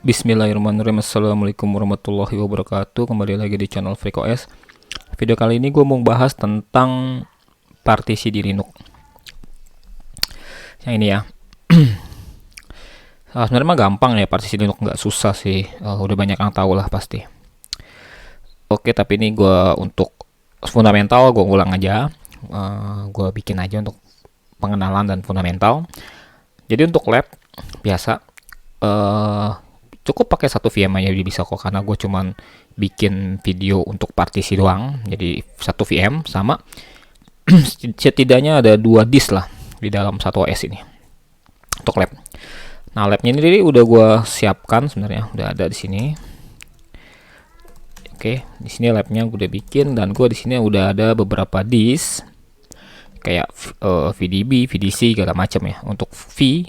Bismillahirrahmanirrahim. Assalamualaikum warahmatullahi wabarakatuh. Kembali lagi di channel FreakOS. Video kali ini gue mau bahas tentang partisi di Linux. Yang ini ya. Sebenarnya mah gampang ya, partisi Linux nggak susah sih. Udah banyak yang tahu lah pasti. Oke, tapi ini gue untuk fundamental gue ulang aja. Gue bikin aja untuk pengenalan dan fundamental. Jadi untuk lab biasa cukup pakai satu VM aja bisa kok, karena gue cuman bikin video untuk partisi doang. Jadi satu VM sama setidaknya ada 2 disk lah di dalam satu OS ini untuk lab. Nah, labnya ini udah gue siapkan sebenarnya, udah ada di sini. Oke, di sini labnya gue udah bikin, dan gue di sini udah ada beberapa disk kayak VDB, VDC segala macam ya. Untuk V,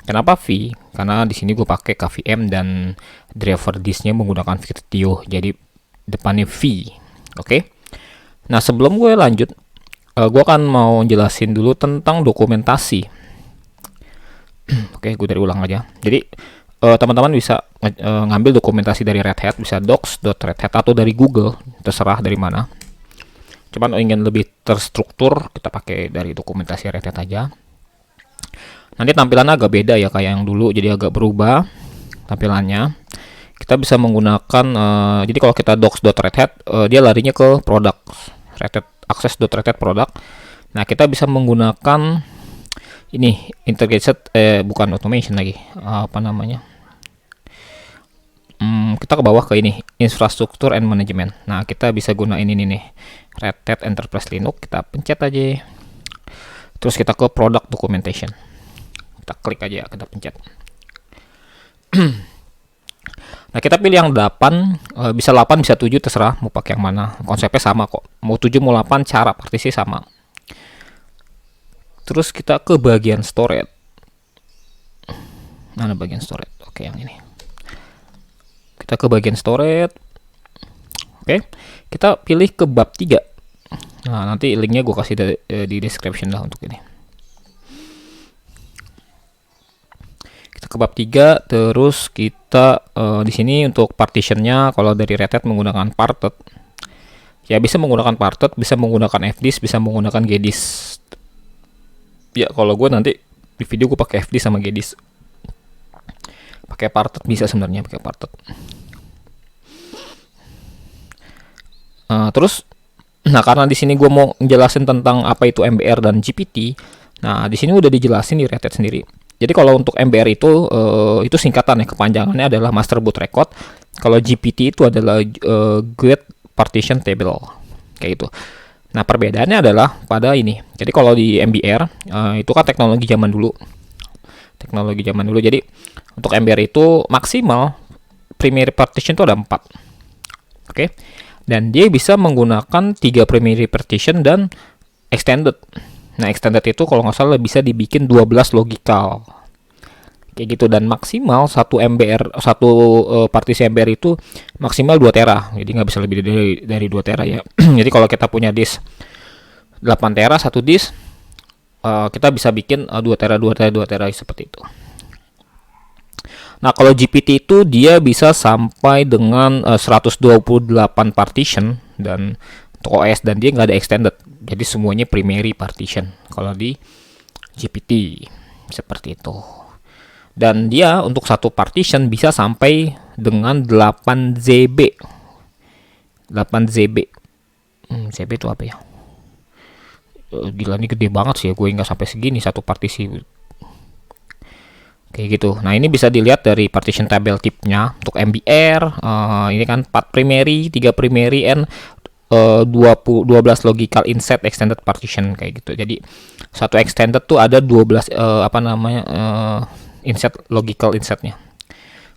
kenapa V? Karena di sini gue pakai KVM dan driver disknya menggunakan Virtio, jadi depannya V. Oke. Nah, sebelum gue lanjut, gue akan mau jelasin dulu tentang dokumentasi. Oke, gue dari ulang aja. Jadi teman-teman bisa ngambil dokumentasi dari Red Hat, bisa docs.redhat atau dari Google, terserah dari mana. Cuman ingin lebih terstruktur, kita pakai dari dokumentasi Red Hat aja. Nanti tampilannya agak beda ya kayak yang dulu, jadi agak berubah tampilannya. Kita bisa menggunakan jadi kalau kita docs.redhat, dia larinya ke produk Red Hat access.redhat product. Nah, kita bisa menggunakan ini integrated bukan automation lagi, apa namanya, kita ke bawah ke ini infrastructure and management. Nah, kita bisa gunain ini nih, Red Hat Enterprise Linux. Kita pencet aja, terus kita ke product documentation, kita klik aja, kita pencet. Nah, kita pilih yang 8, bisa 8 bisa 7, terserah mau pakai yang mana. Konsepnya sama kok, mau 7 mau 8, cara partisi sama. Terus kita ke bagian storage. Mana bagian storage? Oke, yang ini. Kita ke bagian storage. Oke, kita pilih ke bab 3. Nah, nanti linknya gue kasih di description lah untuk ini. Kita ke bab 3, terus kita di sini untuk partitionnya, kalau dari Red Hat menggunakan parted. Ya, bisa menggunakan parted, bisa menggunakan fdisk, bisa menggunakan gdisk. Ya, kalau gue nanti di video gue pakai fdisk sama gdisk. Pakai parted bisa sebenarnya, pakai parted. Terus, nah karena di sini gue mau jelasin tentang apa itu MBR dan GPT. Nah, di sini udah dijelasin di Red Hat sendiri. Jadi kalau untuk MBR itu singkatan ya, kepanjangannya adalah Master Boot Record. Kalau GPT itu adalah Get Partition Table, kayak gitu. Nah, perbedaannya adalah pada ini. Jadi kalau di MBR itu kan teknologi zaman dulu. Jadi untuk MBR itu maksimal primary partition itu ada 4. Oke. Dan dia bisa menggunakan 3 primary partition dan extended. Nah, extended itu kalau nggak salah bisa dibikin 12 logical. Kayak gitu, dan maksimal satu partisi MBR itu maksimal 2 tera. Jadi nggak bisa lebih dari 2 tera ya. Jadi kalau kita punya disk 8 tera, satu disk kita bisa bikin 2 tera seperti itu. Nah, kalau GPT itu dia bisa sampai dengan 128 partition dan untuk OS, dan dia nggak ada extended. Jadi semuanya primary partition kalau di GPT, seperti itu. Dan dia untuk satu partition bisa sampai dengan 8 ZB. 8 ZB. ZB itu apa ya? Gila, ini gede banget sih ya, gue nggak sampai segini satu partisi. Kayak gitu. Nah, ini bisa dilihat dari partition table tipnya. Untuk MBR ini kan 4 primary, 3 primary, and 12 logical inset extended partition, kayak gitu. Jadi satu extended tuh ada 12 logical insetnya.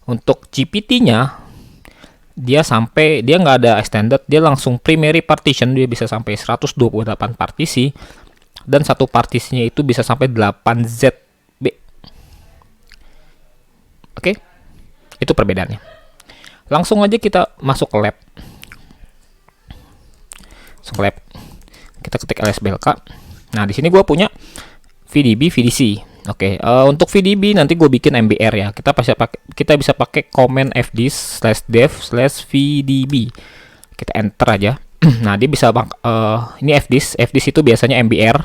Untuk GPT-nya dia nggak ada extended, dia langsung primary partition, dia bisa sampai 128 partisi, dan satu partisinya itu bisa sampai 8 ZB. Oke, itu perbedaannya. Langsung aja kita masuk ke lab. Kita ketik lsblk. Nah, di sini gue punya VDB, VDC. Oke, untuk VDB nanti gue bikin MBR ya. Kita bisa pakai command fdisk/dev/vdb. Kita enter aja. Nah, dia bisa ini fdisk. Fdisk itu biasanya MBR.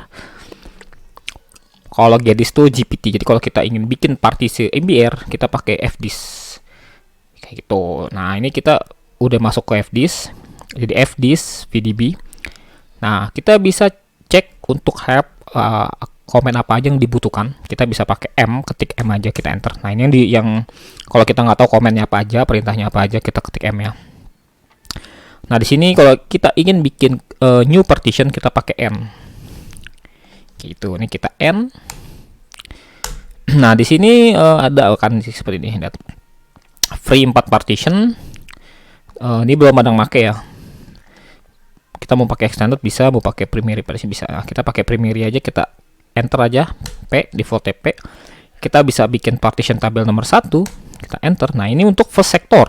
Kalau gdisk itu GPT. Jadi kalau kita ingin bikin partisi MBR, kita pakai fdisk. Kayak gitu. Nah, ini kita udah masuk ke fdisk. Jadi fdisk vdb. Nah, kita bisa cek untuk help komen apa aja yang dibutuhkan. Kita bisa pakai ketik M aja, kita enter. Nah, ini yang kalau kita nggak tahu komennya apa aja, perintahnya apa aja, kita ketik M ya. Nah, di sini kalau kita ingin bikin new partition, kita pakai N. Gitu, ini kita N. Nah, di sini ada kan seperti ini, lihat. Free 4 partition. Ini belum ada yang make ya. Kita mau pakai extended bisa, mau pakai primary partition bisa. Nah, kita pakai primary aja, kita enter aja, P, default TP. Kita bisa bikin partition tabel nomor 1, kita enter. Nah, ini untuk first sector.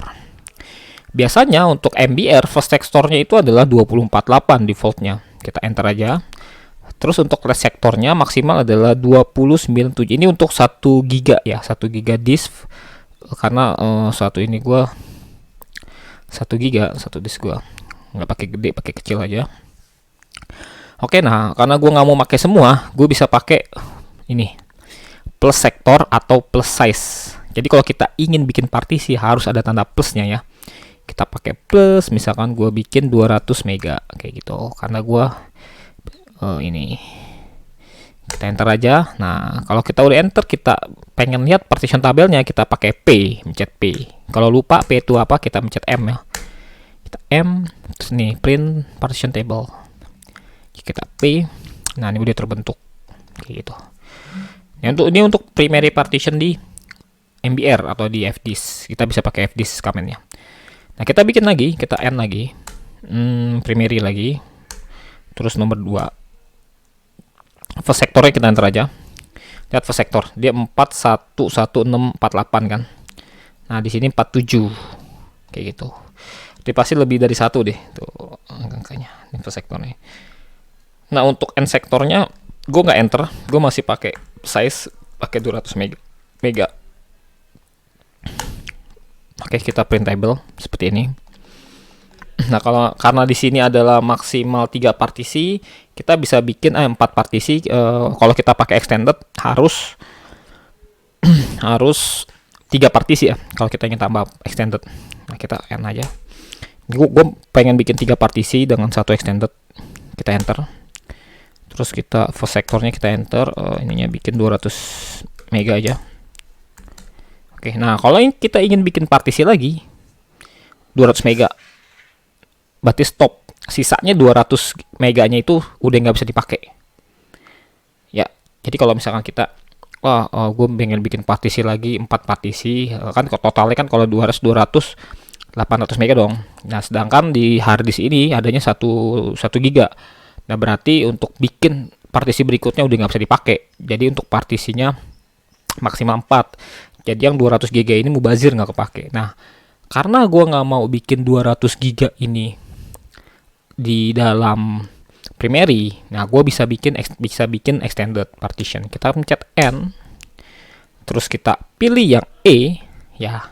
Biasanya untuk MBR first sectornya itu adalah 248 defaultnya. Kita enter aja. Terus untuk last sectornya maksimal adalah 297. Ini untuk 1 giga ya, 1 giga disk. Karena satu ini gua 1 giga, satu disk gua nggak pakai gede, pakai kecil aja. Oke, nah karena gue nggak mau pakai semua, gue bisa pakai ini plus sektor atau plus size. Jadi kalau kita ingin bikin partisi harus ada tanda plusnya ya. Kita pakai plus, misalkan gue bikin 200 mega kayak gitu. Karena gue ini kita enter aja. Nah, kalau kita udah enter, kita pengen lihat partition tabelnya, kita pakai P, mencet P. Kalau lupa P itu apa, kita mencet M ya. Kita M, terus nih print partition table. Kita P. Nah, ini udah terbentuk kayak gitu. Ini untuk primary partition di MBR atau di fdisk. Kita bisa pakai fdisk command-nya. Nah, kita bikin lagi, kita N lagi. Primary lagi. Terus nomor 2. First sector-nya kita enter aja. Lihat first sector, dia 411648 kan. Nah, di sini 47. Kayak gitu. Dia pasti lebih dari 1 deh. Tuh angkanya. Ini first sector-nya. Nah, untuk N sektornya gue nggak enter, gue masih pakai size, pakai 200 mega. Oke, kita print table seperti ini. Nah, karena di sini adalah maksimal 3 partisi, kita bisa bikin 4 partisi. Kalau kita pakai extended harus harus 3 partisi ya. Kalau kita ingin tambah extended, nah kita N aja. Gue pengen bikin 3 partisi dengan 1 extended, kita enter. Terus kita first sektornya kita enter, ininya bikin 200 mega aja. Oke, nah kalau kita ingin bikin partisi lagi 200 mega, berarti stop. Sisanya 200 meganya itu udah nggak bisa dipakai. Ya, jadi kalau misalkan kita, gue pengen bikin partisi lagi 4 partisi, kan totalnya kan kalau 200 800 mega dong. Nah, sedangkan di harddisk ini adanya 1 giga. Nah, berarti untuk bikin partisi berikutnya udah nggak bisa dipakai. Jadi untuk partisinya maksimal 4. Jadi yang 200 giga ini mubazir nggak kepake. Nah, karena gue nggak mau bikin 200 giga ini di dalam primary, nah gue bisa bikin extended partition. Kita pencet N, terus kita pilih yang E ya.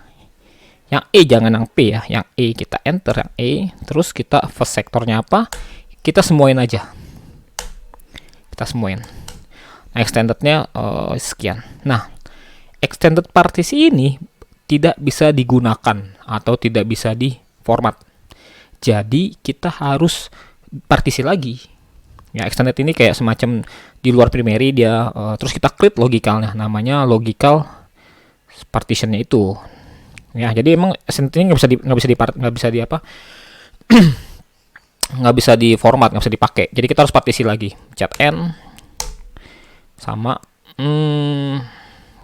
Yang E jangan yang P ya. Yang E kita enter yang E, terus kita first sektornya apa? Kita semuain aja. Kita semuain. Nah, extendednya sekian. Nah, extended partisi ini tidak bisa digunakan atau tidak bisa di format. Jadi kita harus partisi lagi. Ya, extended ini kayak semacam di luar primary dia. Terus kita create logicalnya, namanya logical partitionnya itu. Ya, jadi emang extended ini nggak bisa di format, nggak bisa dipakai. Jadi kita harus partisi lagi. Cat N sama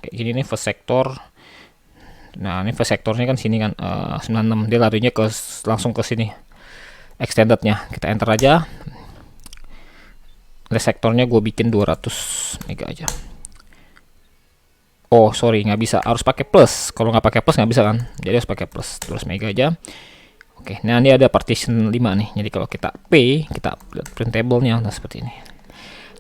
kayak gini nih first sector. Nah, ini first sectornya kan sini kan 96, dia larinya langsung ke sini extendednya. Kita enter aja. Last sektornya gue bikin 200 mega aja. Oh sorry, nggak bisa, harus pakai plus. Kalau nggak pakai plus nggak bisa kan, jadi harus pakai plus 200 mega aja. Oke, nah ini ada partition 5 nih. Jadi kalau kita P, kita lihat printable-nya nah seperti ini.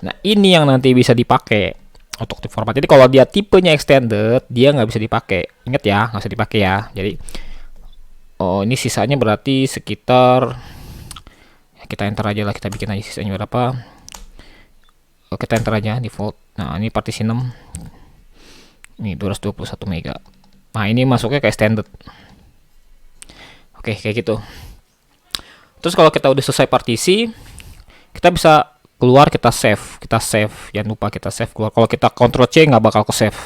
Nah, ini yang nanti bisa dipakai untuk tipe format. Jadi kalau dia tipenya extended, dia nggak bisa dipakai. Ingat ya, nggak bisa dipakai ya. Jadi ini sisanya berarti sekitar, ya kita enter aja lah, kita bikin aja sisanya berapa. Kita enter aja default. Nah ini partisi 6, ini 221 mega. Nah ini masuknya ke extended. Oke, kayak gitu. Terus kalau kita udah selesai partisi, kita bisa keluar, kita save, jangan lupa kita save keluar. Kalau kita Ctrl C nggak bakal ke save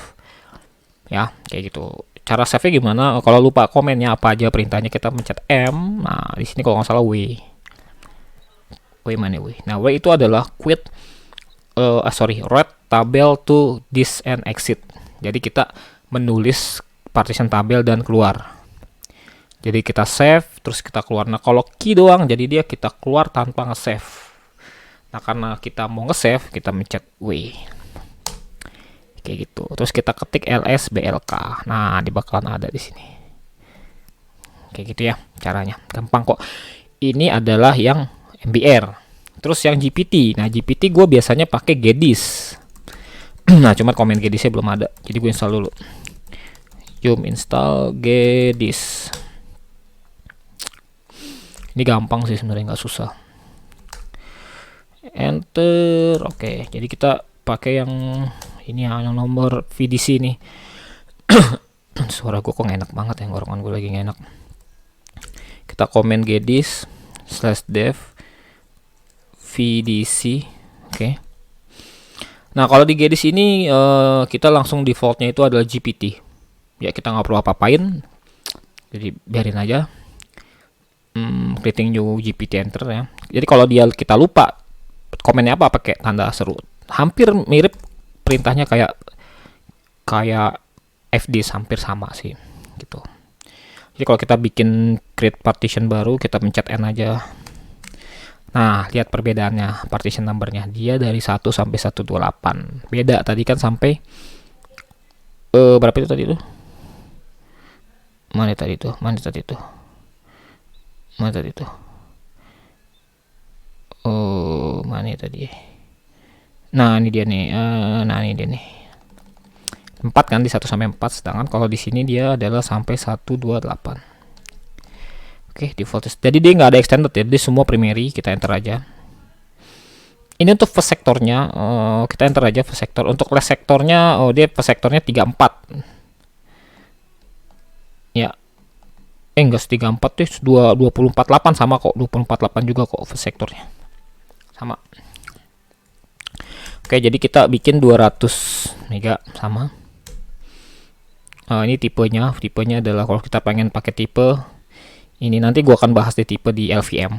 ya, kayak gitu. Cara save nya gimana? Kalau lupa komennya apa aja, perintahnya kita mencet M. Nah di sini kalau nggak salah W mana W. Nah W itu adalah quit write tabel to this and exit. Jadi kita menulis partition tabel dan keluar. Jadi kita save, terus kita keluar. Nah kalau key doang, jadi dia kita keluar tanpa nge-save. Nah karena kita mau nge-save, kita mencet W. Kayak gitu. Terus kita ketik ls blk. Nah, di bakalan ada di sini. Kayak gitu ya caranya. Gampang kok. Ini adalah yang MBR. Terus yang GPT. Nah, GPT gue biasanya pakai Gedis. Nah, cuma komen Gedisnya belum ada. Jadi gue install dulu. Yum install Gedis. Ini gampang sih sebenarnya, nggak susah. Enter. Oke, jadi kita pakai yang ini ya, yang nomor VDC nih. Suara gue kok enak banget ya, ngorokan gue lagi enak. Kita komen Gedis /dev VDC. Oke. Nah kalau di Gedis ini kita langsung defaultnya itu adalah GPT. Ya kita nggak perlu apa-apain. Jadi biarin aja. Creating new GPT enter ya. Jadi kalau kita lupa komennya apa, pakai tanda seru. Hampir mirip perintahnya kayak FD, hampir sama sih gitu. Jadi kalau kita bikin create partition baru, kita pencet N aja. Nah lihat perbedaannya, partition numbernya dia dari 1 sampai 128. Beda tadi kan sampai berapa itu tadi tuh? Mana tadi tuh? Oh, mana tadi? Nah, ini dia nih. 4 kan, di 1 sampai 4, sedangkan kalau di sini dia adalah sampai 128. Oke, default. Jadi dia nggak ada extended ya, dia semua primary, kita enter aja. Ini untuk first sektornya, kita enter aja first sektor. Untuk last sektornya, dia first sektornya 34. Ya. Enggak 34 tuh 248 sama kok, 248 juga kok first sektornya. Sama. Oke, jadi kita bikin 200 mega sama. Ini tipenya adalah kalau kita pengen pakai tipe ini, nanti gua akan bahas di tipe di LVM.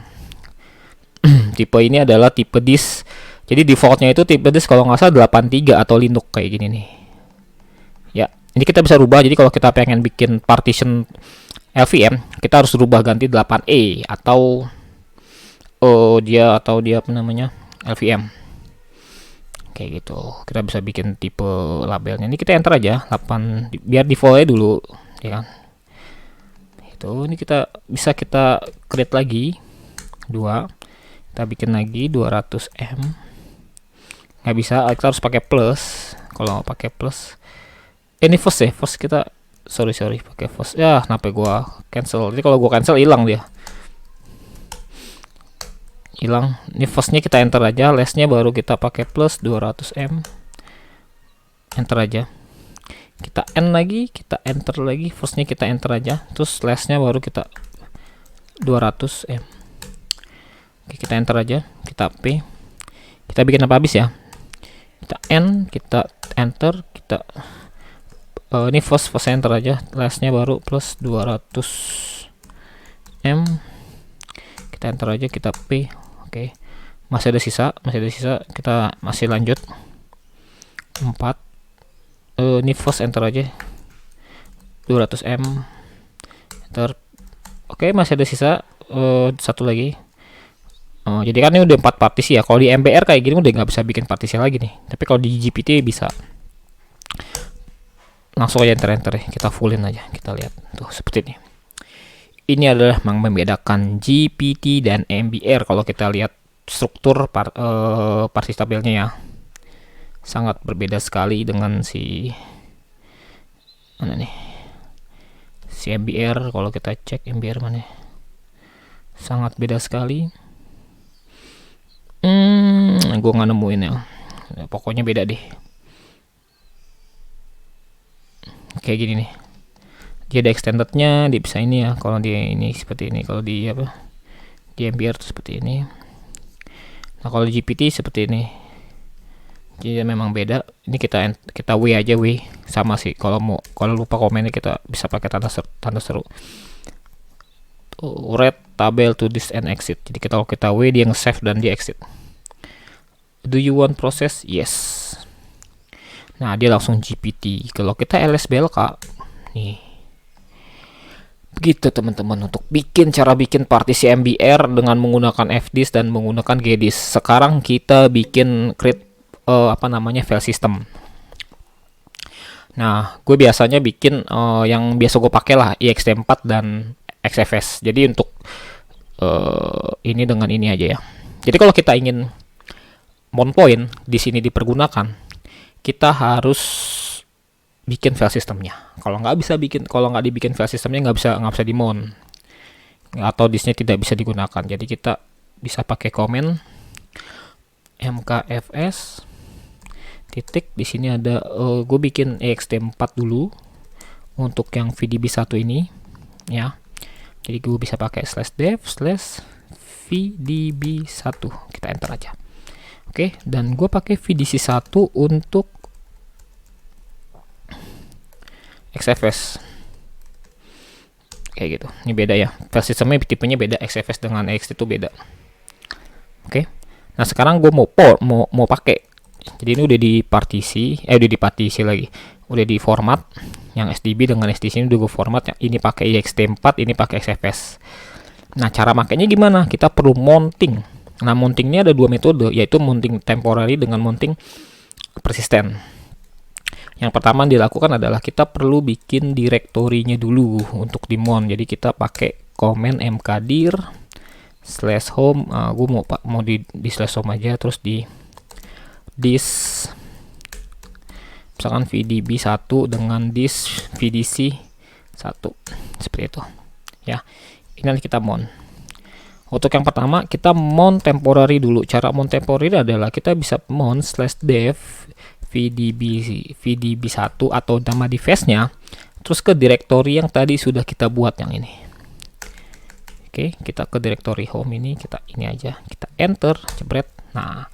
Tipe ini adalah tipe disk. Jadi defaultnya itu tipe disk kalau nggak salah 83 atau Linux kayak gini nih. Ya, ini kita bisa rubah. Jadi kalau kita pengen bikin partition LVM, kita harus rubah ganti 8E atau dia apa namanya, LVM. Kayak gitu. Kita bisa bikin tipe labelnya. Ini kita enter aja 8 biar defaultnya dulu, ya kan. Itu ini kita bisa create lagi 2. Kita bikin lagi 200M. Nggak bisa, kita harus pakai plus. Kalau pakai plus ini first kita sorry pakai first ya. Kenapa gua cancel? Jadi kalau gua cancel hilang dia, hilang. Ini firstnya kita enter aja, lastnya baru kita pakai plus 200M, enter aja. Kita N lagi, kita enter lagi, firstnya kita enter aja, terus lastnya baru kita 200M. Oke, kita enter aja, kita P, kita bikin apa habis ya, kita N, kita enter, kita ini first enter aja, lastnya baru plus 200M, kita enter aja, kita P. Oke, masih ada sisa, kita masih lanjut 4. Ini first enter aja 200M, enter. Oke, masih ada sisa satu lagi. Jadi kan ini udah 4 partisi ya. Kalau di MBR kayak gini udah nggak bisa bikin partisi lagi nih, tapi kalau di GPT bisa. Langsung aja enter ya, kita fullin aja, kita lihat tuh seperti ini. Ini adalah membedakan GPT dan MBR kalau kita lihat struktur partisi tabelnya ya. sangat berbeda sekali dengan si mana nih, si MBR. Kalau kita cek MBR mana, sangat beda sekali. Gue nggak nemuin ya, pokoknya beda deh. Kayak gini nih, dia ada extendednya, dia bisa ini ya. Kalau dia ini seperti ini, kalau di apa, di MBR tuh seperti ini. Nah kalau di GPT seperti ini. Jadi memang beda. Ini kita W aja, W sama sih. Kalau lupa komennya kita bisa pakai tanda seru. Read tabel to this and exit. Jadi kalau kita W, dia nge-save dan dia exit. Do you want process? Yes. Nah dia langsung GPT. Kalau kita LSBLK nih, begitu teman-teman untuk cara bikin partisi MBR dengan menggunakan FDIS dan menggunakan GDIS. Sekarang kita bikin create file system. Nah gue biasanya bikin yang biasa gue pakai lah, ext4 dan XFS. Jadi untuk ini dengan ini aja ya. Jadi kalau kita ingin Moonpoint di sini dipergunakan, kita harus bikin file systemnya. Kalau nggak dibikin file systemnya, nggak bisa di mount, atau disknya tidak bisa digunakan. Jadi kita bisa pakai komen mkfs titik. Di sini ada gue bikin ext4 dulu untuk yang VDB1 ini ya. Jadi gue bisa pakai /dev/VDB1, kita enter aja. Oke, dan gue pakai VDC1 untuk XFS. Kayak gitu. Ini beda ya. File sistemnya tipenya beda, XFS dengan ext itu beda. Oke. Nah, sekarang gue mau pakai. Jadi ini udah di partisi, lagi. Udah di format. Yang SDB dengan SDC ini udah gue format. Yang ini pakai ext4, ini pakai XFS. Nah, cara makainya gimana? Kita perlu mounting. Nah, mountingnya ada dua metode, yaitu mounting temporary dengan mounting persisten. Yang pertama dilakukan adalah kita perlu bikin direktorinya dulu untuk di mount. Jadi kita pakai komen mkdir /home. Gue mau di /home aja, terus di disk misalkan VDB1 dengan disk VDC1 seperti itu ya. Ini nanti kita mount. Untuk yang pertama kita mount temporary dulu. Cara mount temporary adalah kita bisa mount /dev VDB1 atau nama device-nya, terus ke direktori yang tadi sudah kita buat yang ini. Oke, kita ke direktori home ini, kita ini aja, kita enter, jebret. Nah,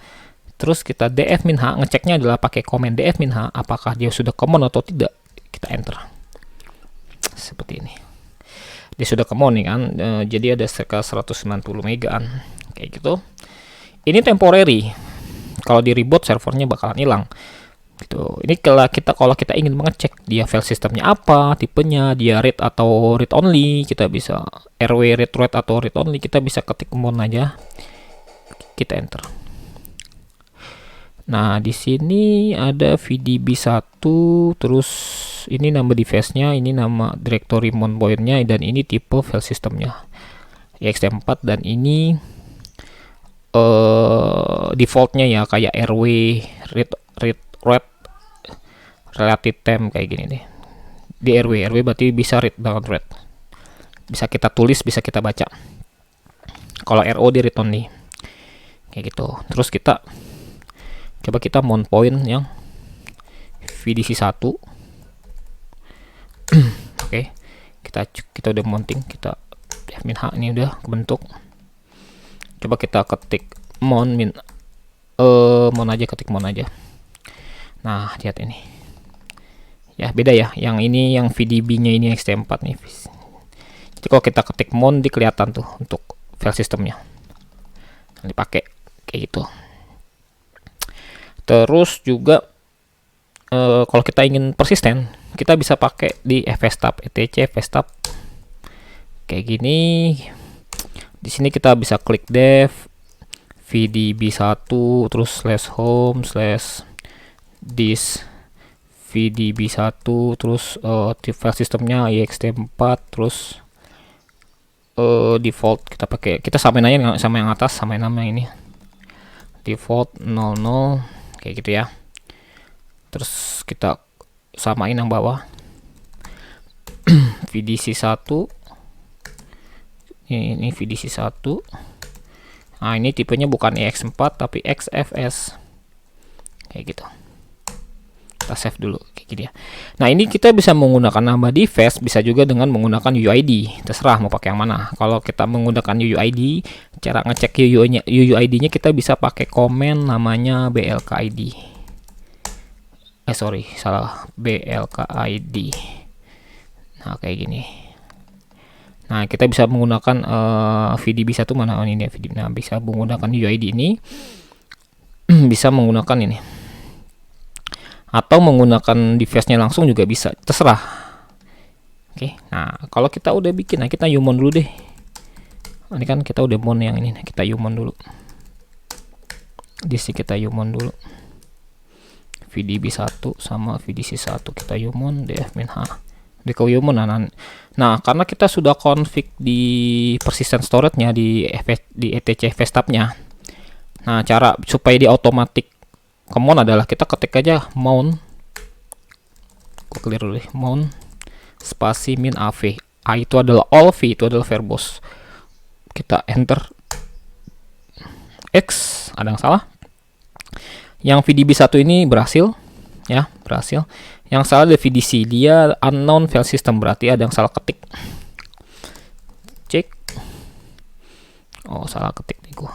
terus kita df-h, ngeceknya adalah pakai komen df-h apakah dia sudah common atau tidak. Kita enter. Seperti ini. Dia sudah common nih kan, jadi ada sekitar 190 megaan kayak gitu. Ini temporary, kalau di reboot servernya bakalan hilang gitu. Ini kalau kita ingin mengecek dia file sistemnya apa, tipenya dia read atau read only, kita bisa rw read write atau read only, kita bisa ketik mon aja, kita enter. Nah di sini ada VDB1, terus ini nama device-nya, ini nama directory Moonpoint-nya, dan ini tipe file systemnya ext4, dan ini defaultnya ya kayak rw read write relative time kayak gini nih. Di rw berarti bisa read dengan write, bisa kita tulis, bisa kita baca. Kalau ro di read only kayak gitu. Terus kita coba kita Moonpoint yang VDC1. Oke, kita udah mounting, kita -h ini udah kebentuk. Coba kita ketik mon aja, ketik mon aja. Nah, lihat ini. Ya, beda ya. Yang ini yang VDB-nya ini ext4 nih. Jadi kalau kita ketik mon, di kelihatan tuh untuk file sistemnya. Dipakai kayak gitu. Terus juga kalau kita ingin persisten, kita bisa pakai di fstab, etc fstab kayak gini. Di sini kita bisa klik dev VDB1 terus /home /disk VDB1 terus file sistemnya ext4 terus default kita samain aja sama yang atas, samain nama ini default 00 kayak gitu ya. Terus kita samain yang bawah. VDC1 ini VDC1. Nah, ini tipenya bukan EX4 tapi XFS kayak gitu. Kita save dulu kayak gini ya. Nah, ini kita bisa menggunakan nama device, bisa juga dengan menggunakan UUID, terserah mau pakai yang mana. Kalau kita menggunakan UUID, cara ngecek UUID-nya kita bisa pakai komen namanya BLKID. Sorry, salah, BLKID. Nah, kayak gini. Nah, kita bisa menggunakan VDB1 mana? Oh, ini VDB. Nah, bisa menggunakan UUID ini. Bisa menggunakan ini. Atau menggunakan device-nya langsung juga bisa, terserah. Oke. Nah, kalau kita udah bikin, nah kita human dulu deh. Ini kan kita udah mon yang ini. Nah, kita human dulu. Di sini kita human dulu. VDB1 sama VDC1 kita human df-h. Di human. Nah, karena kita sudah config di persistent storage-nya di etc fstab-nya. Nah, cara supaya di automatic command adalah kita ketik aja mount. Gua clear dulu deh. Mount spasi min av. A itu adalah all, v itu adalah verbose. Kita enter X, ada yang salah. Yang VDB1 ini berhasil, ya, berhasil. Yang salah dari VDC, dia unknown file system, berarti ada yang salah ketik. Cek. Oh, salah ketik nih gua.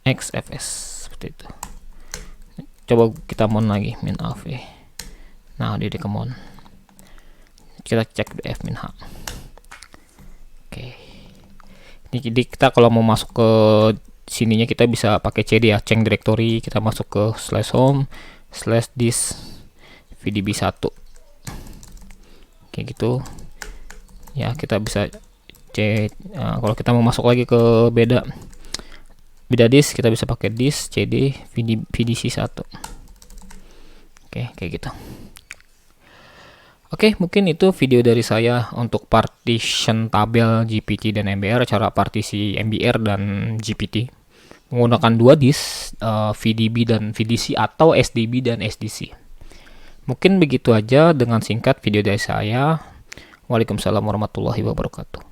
XFS seperti itu. Coba kita mon lagi min av. Nah, dia di command. Kita cek df min h. Oke. Jadi kita kalau mau masuk ke sininya kita bisa pakai cd ya, change directory, kita masuk ke /home /disk vdb1 kayak gitu ya. Kita bisa cek. Kalau kita mau masuk lagi ke beda disk, kita bisa pakai disk cd vdc1. Oke, kayak gitu. Oke, mungkin itu video dari saya untuk partition tabel GPT dan MBR, cara partisi MBR dan GPT menggunakan dua disk, VDB dan VDC atau SDB dan SDC. Mungkin begitu aja dengan singkat video dari saya. Waalaikumsalam warahmatullahi wabarakatuh.